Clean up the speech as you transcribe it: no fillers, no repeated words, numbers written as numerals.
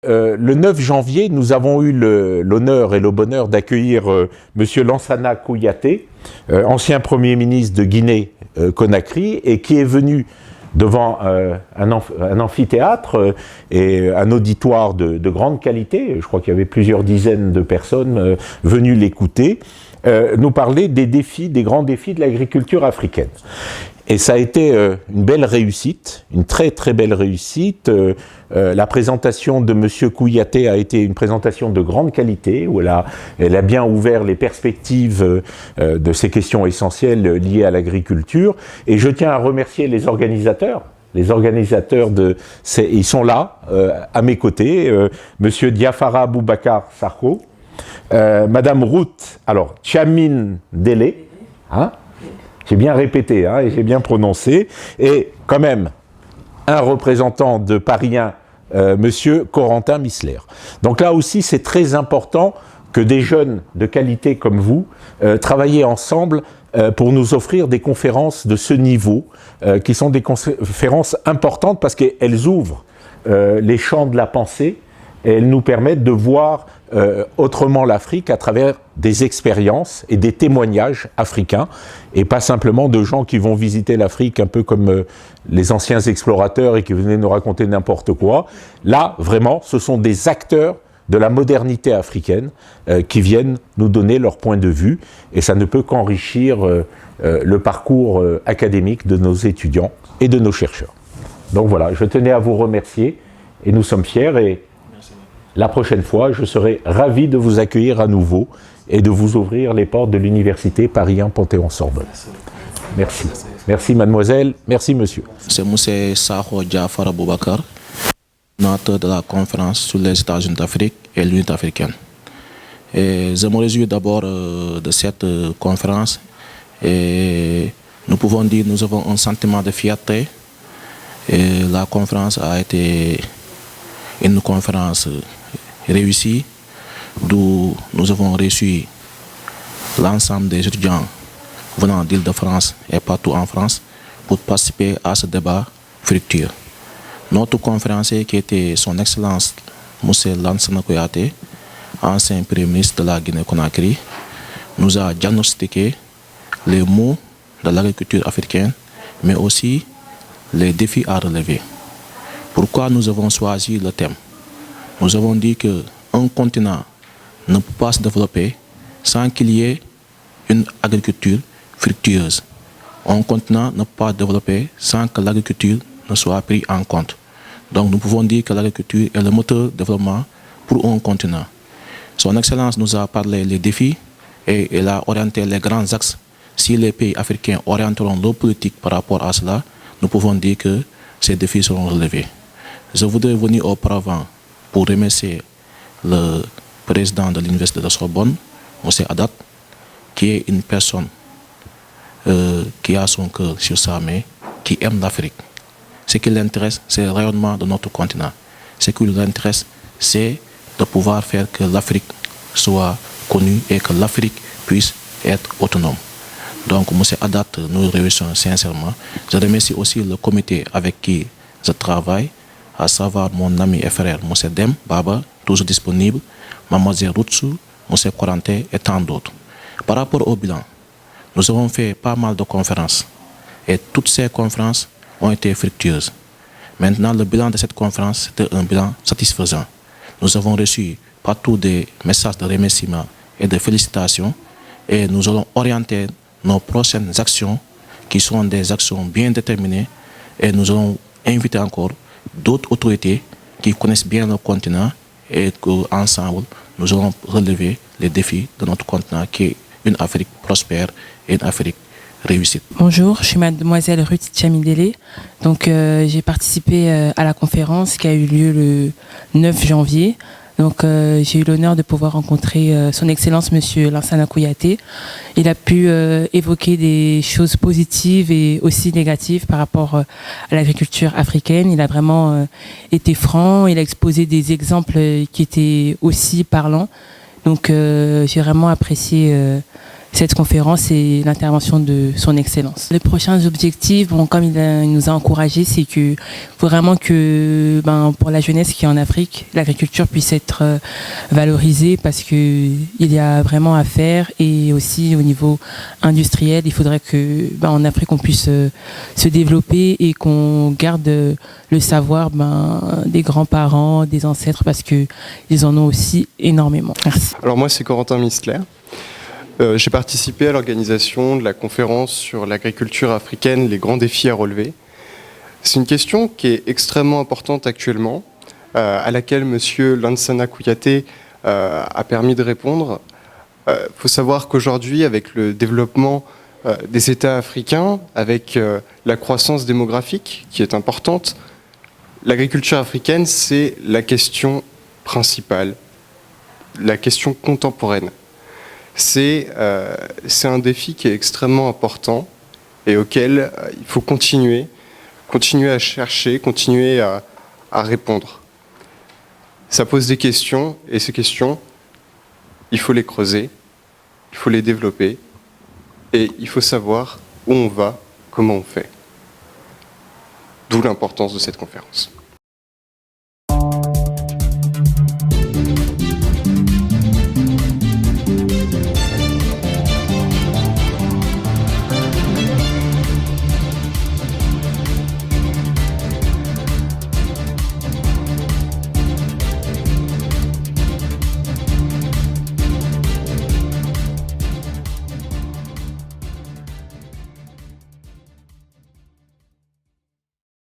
le 9 janvier, nous avons eu l'honneur et le bonheur d'accueillir Monsieur Lansana Kouyaté, ancien Premier ministre de Guinée-Conakry, et qui est venu devant un amphithéâtre et un auditoire de grande qualité. Je crois qu'il y avait plusieurs dizaines de personnes venues l'écouter, nous parler des grands défis de l'agriculture africaine. Et ça a été une belle réussite, une très très belle réussite. La présentation de Monsieur Kouyaté a été une présentation de grande qualité, où elle a bien ouvert les perspectives de ces questions essentielles liées à l'agriculture. Et je tiens à remercier les organisateurs. Les organisateurs ils sont là, à mes côtés, Monsieur Diafara Boubacar Sarko, Madame Ruth, Tchamine Délé, hein? J'ai bien répété, hein, et j'ai bien prononcé, et quand même un représentant de Paris 1, Monsieur Corentin Missler. Donc là aussi, c'est très important que des jeunes de qualité comme vous travaillent ensemble pour nous offrir des conférences de ce niveau, qui sont des conférences importantes parce qu'elles ouvrent les champs de la pensée et elles nous permettent de voir autrement l'Afrique à travers des expériences et des témoignages africains, et pas simplement de gens qui vont visiter l'Afrique un peu comme les anciens explorateurs et qui venaient nous raconter n'importe quoi. Là, vraiment, ce sont des acteurs de la modernité africaine qui viennent nous donner leur point de vue, et ça ne peut qu'enrichir le parcours académique de nos étudiants et de nos chercheurs. Donc voilà, je tenais à vous remercier, et nous sommes fiers, et la prochaine fois, je serai ravi de vous accueillir à nouveau et de vous ouvrir les portes de l'université Paris 1 Panthéon-Sorbonne. Merci. Merci mademoiselle, merci monsieur. C'est M. Sakho Diafara Boubacar, coordinateur de la conférence sur les États-Unis d'Afrique et l'unité africaine. Et je me réjouis d'abord de cette conférence, et nous pouvons dire que nous avons un sentiment de fierté. Et la conférence a été une conférence réussie, d'où nous avons reçu l'ensemble des étudiants venant d'Île-de-France et partout en France pour participer à ce débat fructueux. Notre conférencier, qui était son Excellence M. Lansana Kouyaté, ancien Premier ministre de la Guinée-Conakry, nous a diagnostiqué les maux de l'agriculture africaine, mais aussi les défis à relever. Pourquoi nous avons choisi le thème? Nous avons dit qu'un continent ne peut pas se développer sans qu'il y ait une agriculture fructueuse. Un continent ne peut pas se développer sans que l'agriculture ne soit prise en compte. Donc nous pouvons dire que l'agriculture est le moteur de développement pour un continent. Son Excellence nous a parlé des défis et il a orienté les grands axes. Si les pays africains orienteront leur politique par rapport à cela, nous pouvons dire que ces défis seront relevés. Je voudrais venir auparavant pour remercier le président de l'Université de Sorbonne, M. Adat, qui est une personne qui a son cœur sur sa main, qui aime l'Afrique. Ce qui l'intéresse, c'est le rayonnement de notre continent. Ce qui l'intéresse, c'est de pouvoir faire que l'Afrique soit connue et que l'Afrique puisse être autonome. Donc, M. Adat, nous réjouissons sincèrement. Je remercie aussi le comité avec qui je travaille, à savoir mon ami et frère, M. Dem Baba, toujours disponible, Mme Routsu, M. Corentin et tant d'autres. Par rapport au bilan, nous avons fait pas mal de conférences et toutes ces conférences ont été fructueuses. Maintenant, le bilan de cette conférence, c'était un bilan satisfaisant. Nous avons reçu partout des messages de remerciements et de félicitations, et nous allons orienter nos prochaines actions qui sont des actions bien déterminées, et nous allons inviter encore d'autres autorités qui connaissent bien le continent, et qu'ensemble, nous allons relever les défis de notre continent qui est une Afrique prospère et une Afrique réussite. Bonjour, je suis mademoiselle Ruth Tchamidele. Donc j'ai participé à la conférence qui a eu lieu le 9 janvier. Donc j'ai eu l'honneur de pouvoir rencontrer son Excellence Monsieur Lansana Kouyaté. Il a pu évoquer des choses positives et aussi négatives par rapport à l'agriculture africaine. Il a vraiment été franc, il a exposé des exemples qui étaient aussi parlants. Donc j'ai vraiment apprécié cette conférence et l'intervention de son Excellence. Les prochains objectifs, bon, comme il nous a encouragés, c'est que faut vraiment que pour la jeunesse qui est en Afrique, l'agriculture puisse être valorisée parce qu'il y a vraiment à faire, et aussi au niveau industriel, il faudrait que en Afrique on puisse se développer et qu'on garde le savoir des grands-parents, des ancêtres, parce qu'ils en ont aussi énormément. Merci. Alors moi c'est Corentin Mistler. J'ai participé à l'organisation de la conférence sur l'agriculture africaine, les grands défis à relever. C'est une question qui est extrêmement importante actuellement, à laquelle M. Lansana Kouyaté a permis de répondre. Faut savoir qu'aujourd'hui, avec le développement des États africains, avec la croissance démographique qui est importante, l'agriculture africaine, c'est la question principale, la question contemporaine. C'est un défi qui est extrêmement important et auquel il faut continuer à chercher, continuer à répondre. Ça pose des questions, et ces questions, il faut les creuser, il faut les développer, et il faut savoir où on va, comment on fait. D'où l'importance de cette conférence.